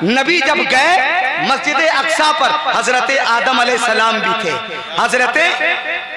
नबी जब गए मस्जिद अक्सा पर हजरत आदम अलैहिस्सलाम भी थे, हजरत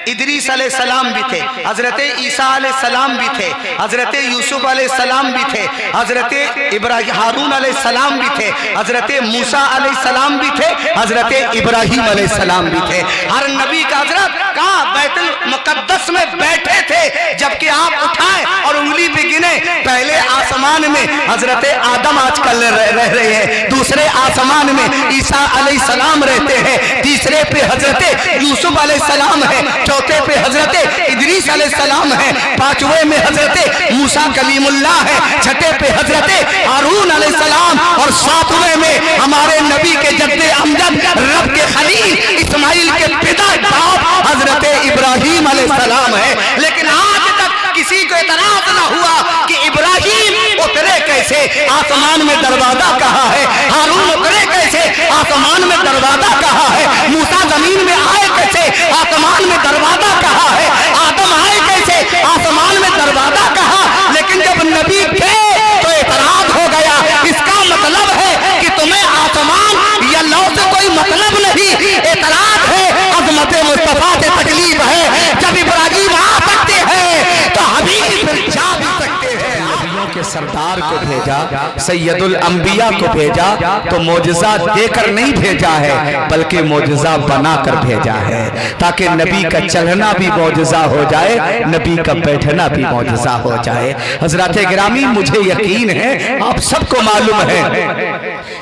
इदरीस अलैहिस्सलाम भी थे, हजरत ईसा अलैहिस्सलाम भी थे, हजरत यूसुफ अलैहिस्सलाम भी थे, हजरत इब्राहिम हारून अलैहिस्सलाम भी थे, हजरत मूसा अलैहिस्सलाम भी थे, हजरत इब्राहिम अलैहिस्सलाम भी थे। हर नबी का हजरत कहाँ बैतुल मुकद्दस में बैठे थे, जबकि आप उठाए और उंगली पे गिने। पहले आसमान में हजरत आदम आजकल रह रहे हैं, दूसरे आसमान में ईसा अलैहिस्सलाम रहते हैं, तीसरे पे हजरत यूसुफ अलैहिस्सलाम है, चौथे पे हजरत इदरीस अलैहिस्सलाम है, पांचवें में हजरत मूसा कलीमुल्लाह है, छठे पे हजरत हारून अलैहिस्सलाम और सातवें में हमारे नबी के जद्दे अमजद रब के खलील इस्माइल के पिता बाप हजरत इब्राहिम अलैहिस्सलाम है। लेकिन आज तक किसी को इतराज ना हुआ कि इब्राहिम उतरे कैसे, आसमान में दरवाजा कहाँ है, हारून उतरे कैसे, आसमान में दरवाजा कहाँ है, मूसा जमीन में आए कैसे, आसमान में दरवाजा कहाँ है, आदम आए कैसे, आसमान में दरवाजा कहाँ। लेकिन जब नबी थे तो इतराज हो गया। इसका मतलब है कि तुम्हें आसमान या लौ से कोई मतलब नहीं, इतराज है अज़मत मुस्तफा से तकलीफ है। जब इब्राहिम आ सकते हैं तो हबीब जा भी सकते हैं। नबियों के सरदार को भेजा, सैयदुल अंबिया को भेजा तो मोजज़ा देकर नहीं भेजा है, बल्कि मोजज़ा बनाकर भेजा है, ताकि नबी का चलना भी मोजज़ा हो जाए, नबी का बैठना भी मोजज़ा हो जाए। हज़रात गिरामी, मुझे यकीन है आप सबको मालूम है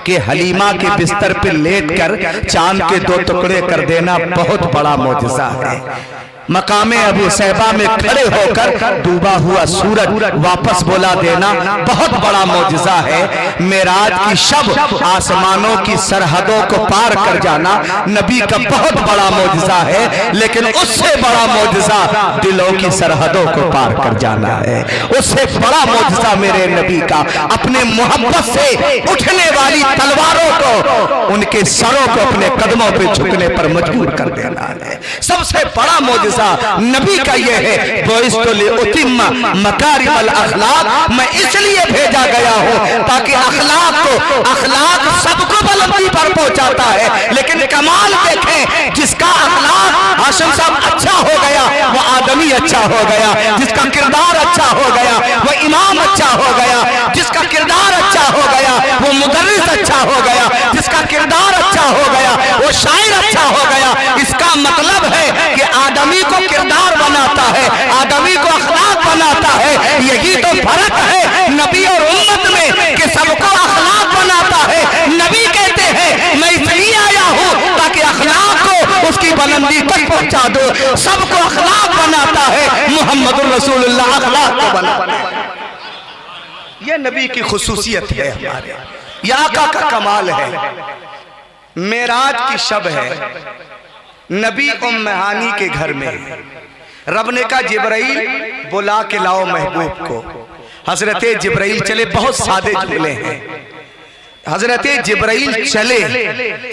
कि हलीमा के बिस्तर पर लेटकर चांद के दो टुकड़े कर देना बहुत बड़ा मोजज़ा है। मकामे अबू सैबा में खड़े होकर डूबा हुआ सूरज वापस बुला देना बहुत बड़ा मौजज़ा है। मेराज की शब आसमानों की सरहदों को पार कर जाना नबी का बहुत बड़ा मौजज़ा है। लेकिन उससे बड़ा मौजज़ा दिलों की सरहदों को पार कर जाना है। उससे बड़ा मौजज़ा मेरे नबी का अपने मोहब्बत से उठने वाली तलवारों को, उनके सरों को अपने कदमों पे झुकने पर मजबूर कर देना है। सबसे बड़ा मौजज़ा नबी का यह है, मकारिमल अखलाक, मैं इसलिए भेजा गया हूं ताकि अखलाक सबको बुलंदी पर पहुंचाता है। लेकिन कमाल देखें, जिसका अखलाक हाशिम साहब अच्छा हो गया वो आदमी अच्छा हो गया, जिसका किरदार अच्छा हो गया वो इमाम अच्छा हो गया, जिसका किरदार अच्छा हो गया वो मुदर्रिस अच्छा हो गया, जिसका किरदार अच्छा हो गया वो शायर अच्छा हो गया। इसका मतलब है कि आदमी को किरदार बनाता है, आदमी को अखलाक बनाता है। यही तो फर्क है नबी और उम्मत में कि सबको अखलाक बनाता है। नबी कहते हैं मैं इसलिए आया हूं ताकि अखलाक को उसकी बुलंदी तक पहुंचा दो। सबको अखलाक बनाता है, मुहम्मदुर रसूलुल्लाह अखलाक को बनाता है। यह नबी की खुसूसियत है हमारे, यह आका का कमाल है। मेराज की शब है, नबी उम्मे हानी के घर में रब ने कहा जिब्राइल बुला के लाओ महबूब को। हजरत जिब्राइल चले, बहुत सादे जुमले हैं। हजरत जिब्राइल चले,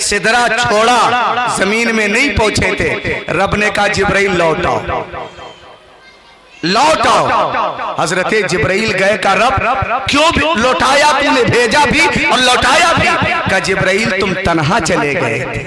सिदरा छोड़ा, जमीन में नहीं पहुंचे थे। रब ने कहा जिब्राइल लौटाओ, लौटाओ। हजरत जिब्राइल गए का रब क्यों लौटाया, तूने भेजा भी और लौटाया भी। का जिब्राइल तुम तन्हा चले गए थे,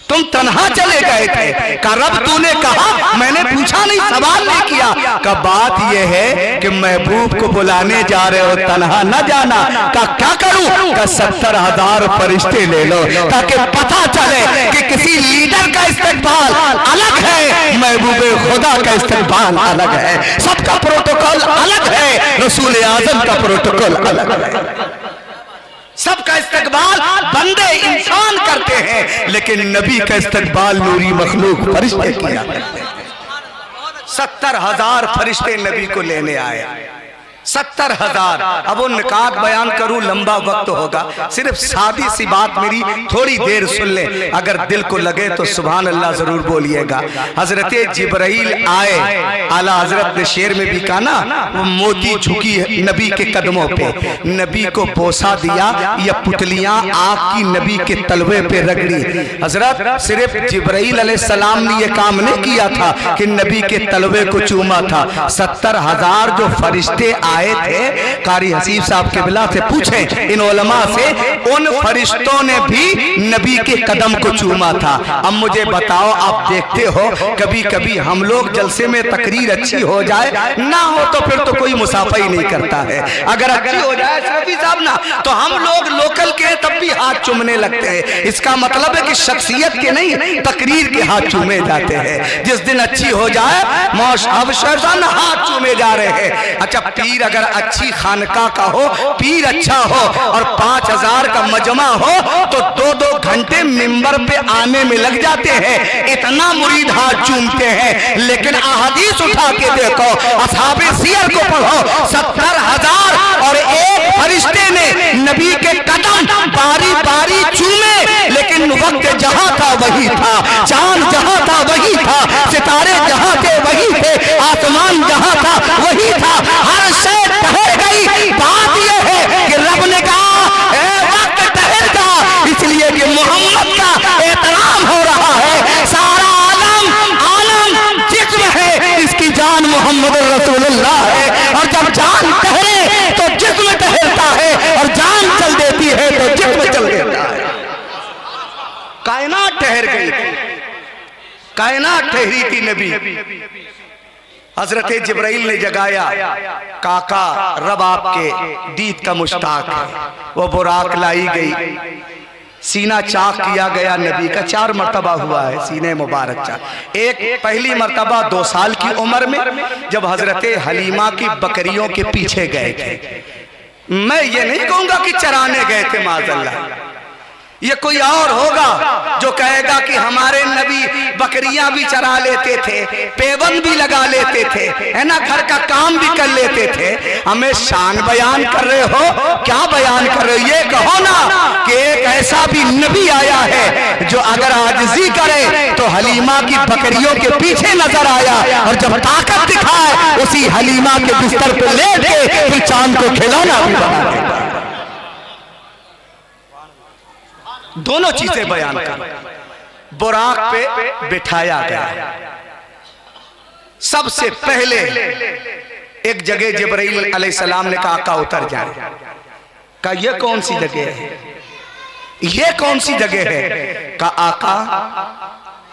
तुम तन्हा चले गए थे। का रब तूने कहा, मैंने पूछा नहीं, सवाल नहीं किया। का बात यह है कि महबूब को बुलाने जा रहे हो, तन्हा न जाना। का क्या करूं? का 70,000 फरिश्ते ले लो ताकि पता चले कि किसी लीडर का इस्तेकबाल अलग है, महबूबे खुदा का इस्तेकबाल अलग है। सबका प्रोटोकॉल अलग है, रसूल आजम का प्रोटोकॉल अलग है। सबका इस्तकबाल बंदे इंसान करते हैं, लेकिन नबी का इस्तकबाल नूरी मखलूक फरिश्ते किया करते हैं। 70,000 फरिश्ते नबी को लेने आए, 70,000। अब वो निकात बयान करूं लंबा वक्त होगा, सिर्फ सादी सी बात मेरी थोड़ी देर सुन ले, अगर दिल को लगे तो सुभान अल्लाह जरूर बोलिएगा। हजरत जिब्राइल आए, आला हजरत ने शेर में भी कहा ना, वो मोती झुकी नबी के कदमों पे, नबी को बोसा दिया, या पुतलियां आग की नबी के तलवे पे रगड़ी। हजरत सिर्फ जिब्राइल अलैहिस्सलाम ने यह काम नहीं किया था कि नबी के तलवे को चूमा था, 70,000 जो फरिश्ते आए थे, कारी हसीब साहब किबला से पूछें इन उलमा से, उन फरिश्तों ने भी नबी के कदम को चूमा था। अब मुझे बताओ, आप देखते हो कभी कभी हम लोग जलसे में तकरीर अच्छी हो जाए ना हो तो फिर तो कोई मुसाफा ही नहीं करता है, अगर अच्छी हो जाए शफी साहब ना तो हम लोग लोकल के तब भी हाथ चूमने लगते हैं। इसका मतलब है कि शख्सियत के नहीं तकरीर के हाथ चूमे जाते हैं। जिस दिन अच्छी हो जाए मौशान हाथ चूमे जा रहे हैं। अच्छा, पीर अगर अच्छी खानका का हो, पीर अच्छा हो और 5000 का मजमा हो तो 2-2 घंटे मिंबर पे आने में लग जाते हैं, इतना मुरीद हाथ चूमते हैं। लेकिन अहादीस उठा के देखो, असहाबे सियर को पढ़ो, 70,000 और एक फरिश्ते ने नबी के कदम बारी बारी चूमे, लेकिन वक्त जहां था वही था, चांद जहां था वही था, सितारे जहां थे वही थे, आसमान जहां था वही था, हर शय ठहर गई। बात यह है कि रब ने कहा वक्त ठहर जा, इसलिए कि मोहम्मद का एहतराम हो रहा है। सारा आलम जिस्म है, इसकी जान मोहम्मद रसूलुल्लाह है, और जब जान ठहरे तो जिस्म ठहरता है, और जान चल देती है तो जिस्म चल देता है। कायनात ठहर गई, कायनात ठहरी थी नबी। हजरत जिब्राइल ने जगाया, काका रब आपके दीद का मुश्ताक है। वो बुराक लाई गई, सीना चाक किया गया नबी का, 4 मरतबा हुआ है सीने मुबारक चाक। एक पहली मरतबा 2 साल की उम्र में जब हजरत हलीमा की बकरियों के पीछे गए थे। मैं ये नहीं कहूंगा कि चराने गए थे माज़अल्लाह, ये कोई और होगा जो कहेगा कि हमारे नबी बकरियां भी चरा लेते थे, पेवन भी लगा लेते थे, है ना, घर का काम भी कर लेते थे। हमें शान बयान कर रहे हो, क्या बयान कर रहे हो? ये कहो ना कि एक ऐसा भी नबी आया है जो अगर आजिज़ी करे तो हलीमा की बकरियों के पीछे नजर आया, और जब ताकत दिखाए उसी हलीमा के बिस्तर पर लेट के फिर चांद को खिलौना भी बना देता। दोनों चीजें बयान कर। बुराक पे बिठाया गया, सबसे पहले एक जगह जिब्राइल अलैहिस्सलाम ने कहा आका उतर जाए। कहा ये कौन सी जगह है, ये कौन सी जगह है? कहा आका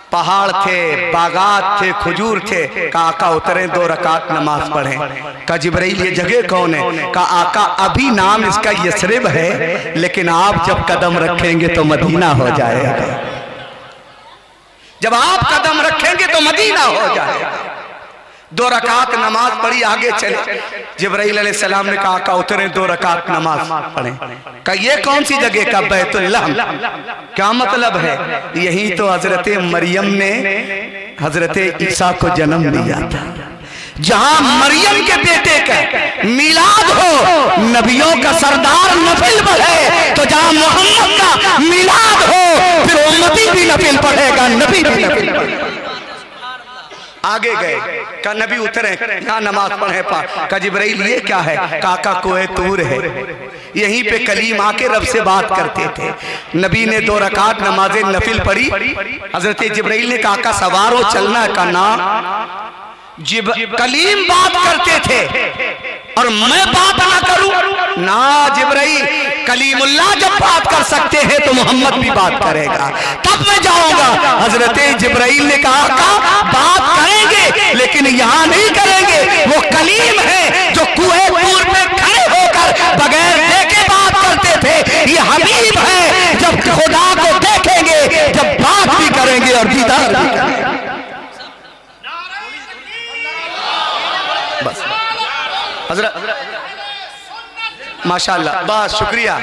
पहाड़ थे, बागात थे, खजूर थे। कहा आका उतरे 2 रकात नमाज पढ़ें। कहा जिब्राइल ये जगह कौन है? कहा आका अभी नाम इसका यसरिब है, लेकिन आप जब कदम रखेंगे तो मदीना हो जाएगा। जब आप कदम रखेंगे तो मदीना हो जाएगा। 2 रकात नमाज पढ़ी, आगे चले। जिब्राइल अलैहिस्सलाम ने कहा उतरे 2 रकात नमाज पढ़े। कहा ये कौन सी जगह? का बैतुल्लाह। क्या मतलब है? यही तो हजरत मरियम ने हजरत ईसा को जन्म दिया था। जहां मरियम के बेटे का मिलाद हो, नबियों का सरदार नफिल पढ़े, तो जहां मोहम्मद का मिलाद हो फिर उम्मती भी नफिल पढ़ेगा, नबी भी नफिल पढ़ेगा। आगे गए, का नबी उतरे, यहाँ नमाज पढ़े का जिब्राइल ये क्या है? काका कोहे तूर है, यहीं पे कलीम आके रब से बात करते थे। नबी ने 2 रकात नमाज़े नफिल पढ़ी। हजरत जिब्राइल ने काका सवार हो चलना का ना, कलीम बात करते थे और मैं बात ना करूं ना। जिब्राइल कलीमुल्लाह जब बात कर सकते हैं तो मोहम्मद भी बात करेगा, तब मैं जाऊंगा। हजरत जिब्राइल ने कहा का बात करेंगे लेकिन यहां नहीं करेंगे। वो कलीम है जो कुएं तूर पे खड़े होकर बगैर देखे बात करते थे। ये हबीब है जब खुदा को देखेंगे, जब बात भी करेंगे और दीदार भी करेंगे। बस हजरत माशाल्लाह, बहुत शुक्रिया।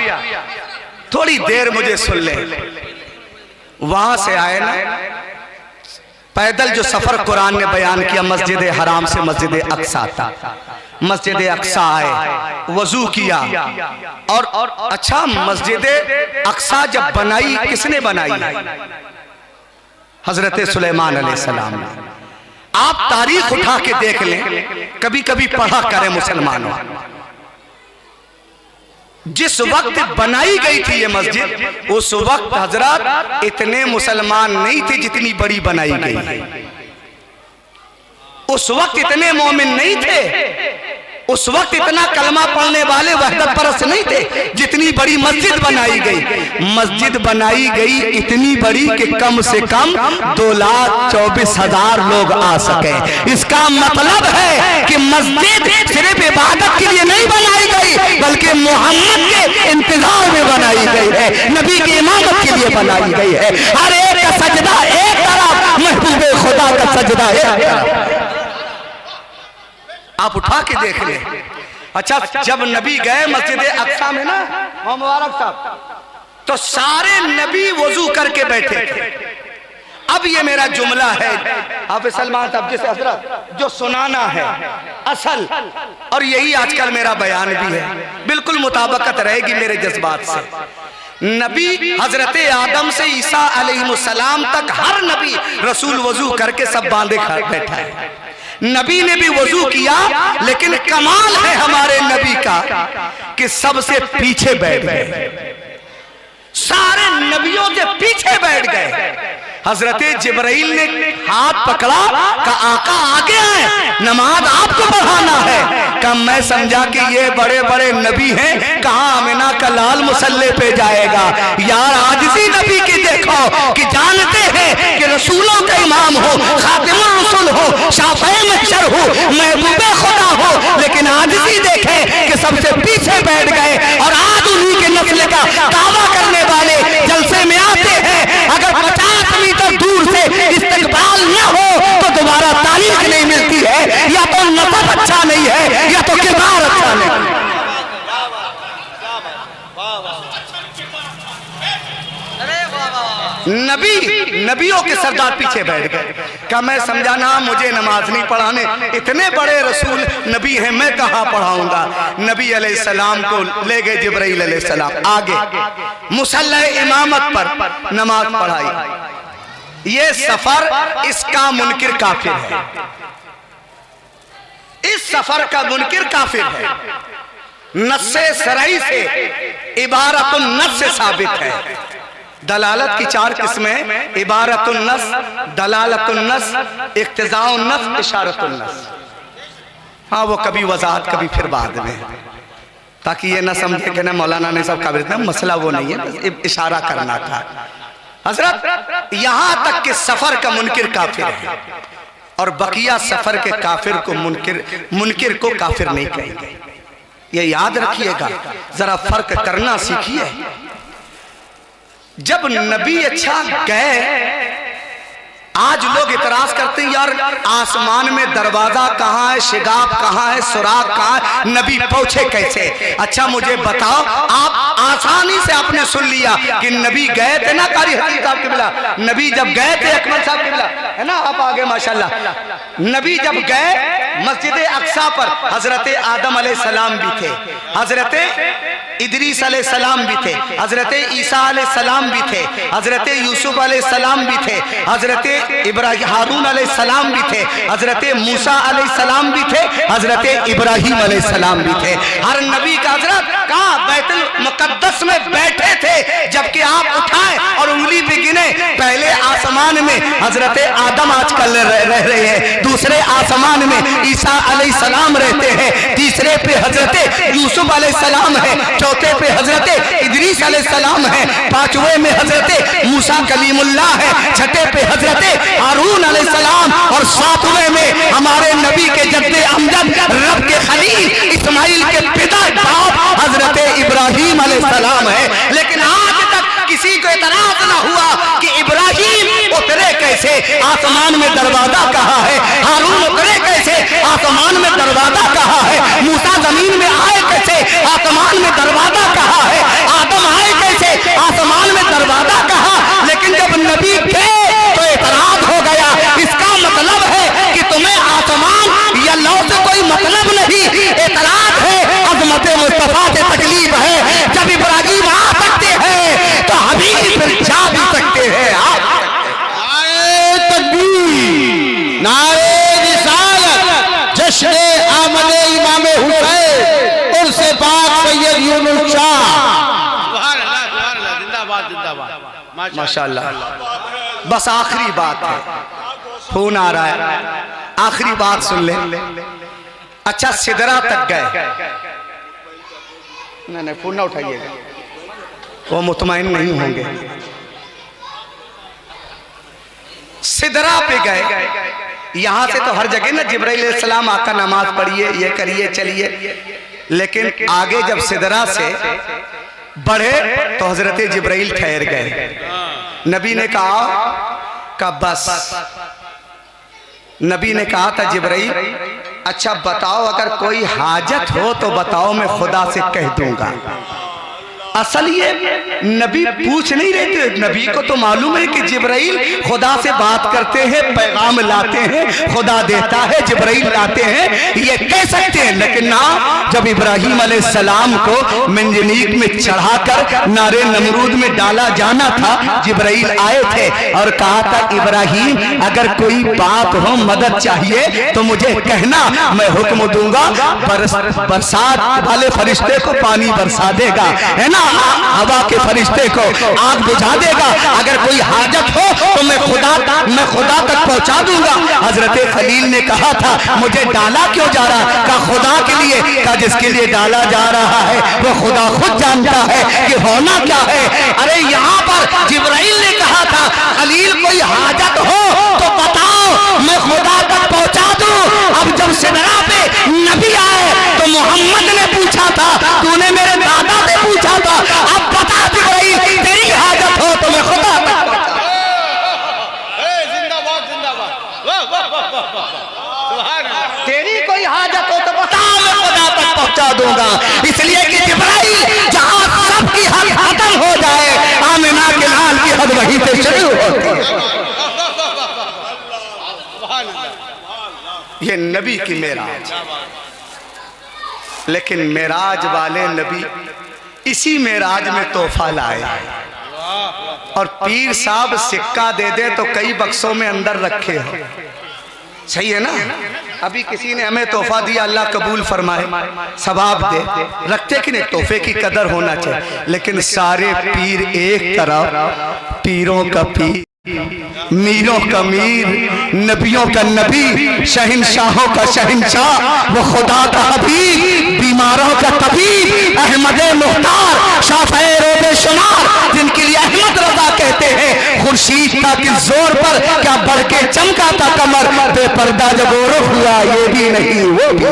थोड़ी देर मुझे सुन ले। वहां से आए ना, पैदल जो सफर कुरान ने बयान किया, मस्जिद हराम से मस्जिद अक्सा था। मस्जिद अक्सा आए, वजू किया और अच्छा, मस्जिद अक्सा जब बनाई किसने बनाई? हजरत सुलेमान अलैहिस्सलाम ने। आप तारीख उठा के देख लें, कभी कभी पढ़ा करें मुसलमानों। जिस वक्त बनाई गई थी ये मस्जिद, उस वक्त हजरत इतने मुसलमान नहीं थे जितनी बड़ी बनाई गई है। उस वक्त इतने मोमिन नहीं थे। उस वक्त इतना कलमा पढ़ने वाले वहदत परस्त नहीं थे जितनी बड़ी मस्जिद बनाई गई। मस्जिद बनाई गई इतनी बड़ी कि कम से कम 2,24,000 लोग आ सके। इसका मतलब है कि मस्जिद सिर्फ इबादत के लिए नहीं बनाई गई बल्कि मोहम्मद के इंतजार में बनाई गई है, नबी की इमामत के लिए बनाई गई है। हर एक का सजदा एक तरफ, महबूबे खुदा का सजदा एक तरफ। आप उठा के देख ले। अच्छा, जब नबी गए मस्जिद अक्सा में ना मुबारक साहब, तो सारे नबी वजू करके बैठे थे। अब ये मेरा जुमला है आप सलमान साहब जिस हजरत जो सुनाना है असल, और यही आजकल मेरा बयान भी है, बिल्कुल मुताबकत रहेगी मेरे जज्बात से। नबी हजरत आदम से ईसा अलैहिस्सलाम तक हर नबी रसूल वजू करके सब बांधे बैठा है। नबी ने भी वजू किया, लेकिन कमाल है हमारे नबी का कि सबसे पीछे बैठ गए, सारे नबियों के पीछे बैठ गए। हजरत जिब्राइल ने हाथ पकड़ा, कहा आका आगे आए, नमाज आपको पढ़ाना है। कहा मैं समझा कि ये बड़े बड़े नबी हैं, कहाँ आमिना का लाल मुसल्ले पे जाएगा। यार आजिज़ी नबी की देखो कि जानते हैं कि रसूलों का इमाम हो, खातिमुर रसूल हो, शाफ़े महशर हो, महबूबे खुदा हो, लेकिन आजिज़ी देखे कि सबसे पीछे बैठ गए। और आज उन्हीं के नस्ल का दावा करने वाले जलसे में आते हैं। अगर 50 मीटर दूर से इस्तकबाल न हो तो दोबारा तारीख नहीं मिलती है, या तो नसब अच्छा नहीं है या तो किरदार अच्छा नहीं। नबियों के सरदार पीछे बैठ गए। क्या मैं समझाना मुझे नमाज नहीं पढ़ाने, इतने बड़े रसूल नबी हैं, मैं कहाँ पढ़ाऊंगा। नबी अलैहिस्सलाम को ले गए जिब्राइल अलैहिस्सलाम, आगे मुसल्ला इमामत पर नमाज पढ़ाई। ये सफर इसका मुनकिर काफिर है, इस सफर का मुनकिर काफिर है। नस्से सराई से इबारतुन नस से साबित है। दलालत की 4 किस्में, इबारतुन नस, दलालतुन नस, इक्तिज़ाउन नस, इशारतुन नस। हाँ वो कभी वजाहत कभी फिर बाद में, ताकि ये ना समझे कि ना मौलाना ने सब काबिल ना, मसला वो नहीं है, इशारा करना था। हजरत यहां तक कि सफर का मुनकिर काफिर है, और बकिया सफर के काफिर को मुनकिर को काफिर नहीं कहेंगे। ये याद रखिएगा, जरा फर्क करना सीखिए। जब नबी अच्छा गए, आज लोग इतराज करते हैं यार आसमान में दरवाजा कहाँ है, शिगाब कहाँ है, सुराग कहाँ है, नबी पहुंचे कैसे। अच्छा मुझे बताओ, आप आसानी से आपने सुन लिया कि नबी गए थे ना कारी हकीम साहब के बिला, नबी जब गए थे अकमल साहब के बिला, है ना आप आगे माशाल्लाह। नबी जब गए मस्जिद अक्सा पर हजरत आदम अलैहिस्सलाम भी थे, हजरत इदरीस अलैहिस्सलाम भी थे, हजरत ईसा अलैहिस्सलाम भी थे, हजरत यूसुफ अलैहिस्सलाम भी थे, हजरत इब्राहिम हारून अलैहिस्सलाम भी थे, हजरत मूसा अलैहिस्सलाम भी थे, हजरत इब्राहिम अलैहिस्सलाम भी थे। हर नबी का हजरत कहाँ बैतुल मुकद्दस में बैठे थे, जबकि आप उठाएं और उंगली पे गिने, पहले आसमान में हजरत आदम आजकल रह रहे हैं, दूसरे आसमान में ईसा अलैहिस्सलाम रहते हैं, तीसरे पे हजरत यूसुफ अलैहिस्सलाम है, चौथे पे हजरत इदरीस अलैहिस्सलाम है, पांचवें में हजरत मूसा कलीमुल्लाह है, छठे पे हजरत हारून अलैहिस्सलाम, और सातवें में हमारे नबी के जद्दे अमजद रब के खलील इस्माइल के पिता बाप हजरत इब्राहिम अलैहिस्सलाम है। लेकिन आज तक किसी को इतराज ना हुआ कि इब्राहिम उतरे कैसे, आसमान में दरवाजा कहाँ है, हारून उतरे कैसे, आसमान में दरवाजा कहाँ है, मूसा जमीन में आए कैसे, आसमान में दरवाजा कहाँ है, आदम आए कैसे, आसमान में दरवाजा कहाँ। लेकिन जब नबी थे तो इतराज हो गया। इसका मतलब है कि तुम्हें आसमान या लौ से कोई मतलब नहीं, इतराज है अज़मत मुस्तफा से तकलीफ है। जब इब्राहिम आ सकते हैं तो हबीब फिर जा भी सकते हैं। नारे तकबीर, नारे रिसालत, जश्न आमद इमाम हुसैन और से पाक सैयद यूनुस शाह, जिंदाबाद जिंदाबाद माशाअल्लाह। बस आखिरी बात है, फोन आ रहा है, आखिरी बात सुन ले। अच्छा सिदरा तक गए, नहीं फोन ना उठाइएगा, वो मुतमईन नहीं होंगे। सिदरा पे गए, यहां से तो हर जगह ना जिब्राइल अलैहिस्सलाम आका नमाज पढ़िए, ये करिए, चलिए, लेकिन आगे जब सिदरा से बढ़े तो हजरत जिब्राइल ठहर गए। नबी ने कहा बस, नबी ने कहा था जिब्राइल अच्छा बताओ अगर कोई हाजत हो तो बताओ, मैं खुदा से कह दूंगा। असल ये नबी पूछ नहीं रहे थे, नबी को तो मालूम है कि जिब्राइल खुदा से बात करते हैं, पैगाम लाते हैं, खुदा देता है, जिब्राइल लाते हैं, ये कह सकते हैं। लेकिन ना, जब इब्राहिम अलैहिस्सलाम को मंजनीक में चढ़ाकर नारे नमरूद में डाला जाना था, जिब्राइल आए थे और कहा था इब्राहिम अगर कोई बात हो, मदद चाहिए तो मुझे कहना, मैं हुक्म दूंगा, बरसात वाले फरिश्ते को पानी बरसा देगा, है ना, हवा के फरिश्ते को आग बुझा देगा, अगर कोई हाजत हो तो मैं खुदा तक पहुंचा दूंगा। हजरत खलील ने कहा था मुझे डाला क्यों जा रहा, कहा खुदा के लिए, कहा जिसके लिए डाला जा रहा है वो खुदा खुद जानता है कि होना क्या है। अरे यहाँ पर जिब्राइल ने कहा था खलील कोई हाजत हो तो बताओ, मैं खुदा तक पहुंचा दूं। अब जब सिदरा पे नबी आए तो मोहम्मद ने पूछा था तूने मेरे दादा से पूछा था, अब बता जिब्राइल तेरी हाजत हो तो मैं खुदा तक पहुंचा। जिंदाबाद जिंदाबाद, तेरी कोई हाजत हो तो बता, मैं खुदा तक पहुंचा दूंगा। इसलिए कि जिब्राइल जहां सबकी हद खत्म हो जाए, आमिना के लाल की हद वहीं से शुरू होती है। ये नबी की मेराज, लेकिन मेराज वाले नबी इसी मेराज में तोहफा लाए। और पीर साहब सिक्का दे दे तो कई बक्सों में अंदर रखे हो, सही है ना। अभी किसी ने हमें तोहफा दिया, अल्लाह कबूल फरमाए, सवाब दे, रखते कि नहीं, तोहफे की कदर होना चाहिए। लेकिन सारे पीर एक तरफ, पीरों का पीर, मीरों का मीर, नबियों का नबी, शहंशाहों का शहंशाह, वो खुदा का हबीब, बीमारों का तबीब, अहमद मुख्तार, शाफ़े रोज़े शुमार, जिनके लिए अहमद रजा कहते हैं। खुर्शीद का किस जोर पर क्या बढ़ के चमका था कमर, बेपर्दा जब वो रुख हुआ, ये भी नहीं वो भी।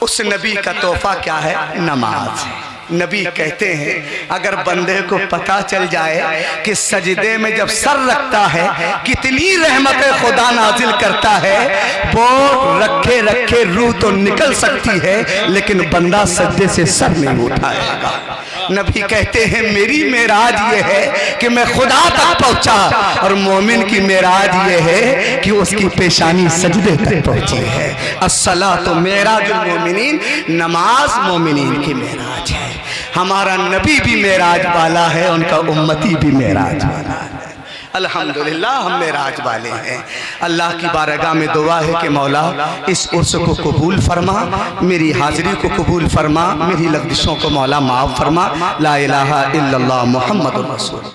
उस नबी का तोहफा क्या है, नमाज है। नबी कहते हैं अगर बंदे को पता चल जाए कि सजदे में जब सर रखता है कितनी रहमतें खुदा नाजिल करता है, वो रखे रखे रूह तो निकल सकती है लेकिन बंदा सजदे से सर नहीं उठाएगा। नबी कहते हैं मेरी मेराज ये है कि मैं खुदा तक पहुंचा, और मोमिन की मेराज ये है कि उसकी पेशानी सजदे तक पहुंची है। अस्सलातु मेराजुल मोमिनीन, नमाज मोमिनीन की मेराज है। हमारा नबी भी मेराज वाला है, उनका उम्मती भी मेराज वाला है। अल्हम्दुलिल्लाह हम मेराज वाले हैं। अल्लाह की बारगाह में दुआ है कि मौला इस उर्स को कबूल फरमा, मेरी हाजिरी को कबूल फरमा, मेरी लग़्ज़िशों को मौला माफ़ फरमा। ला इलाहा इल्लल्लाह मुहम्मदुर रसूल।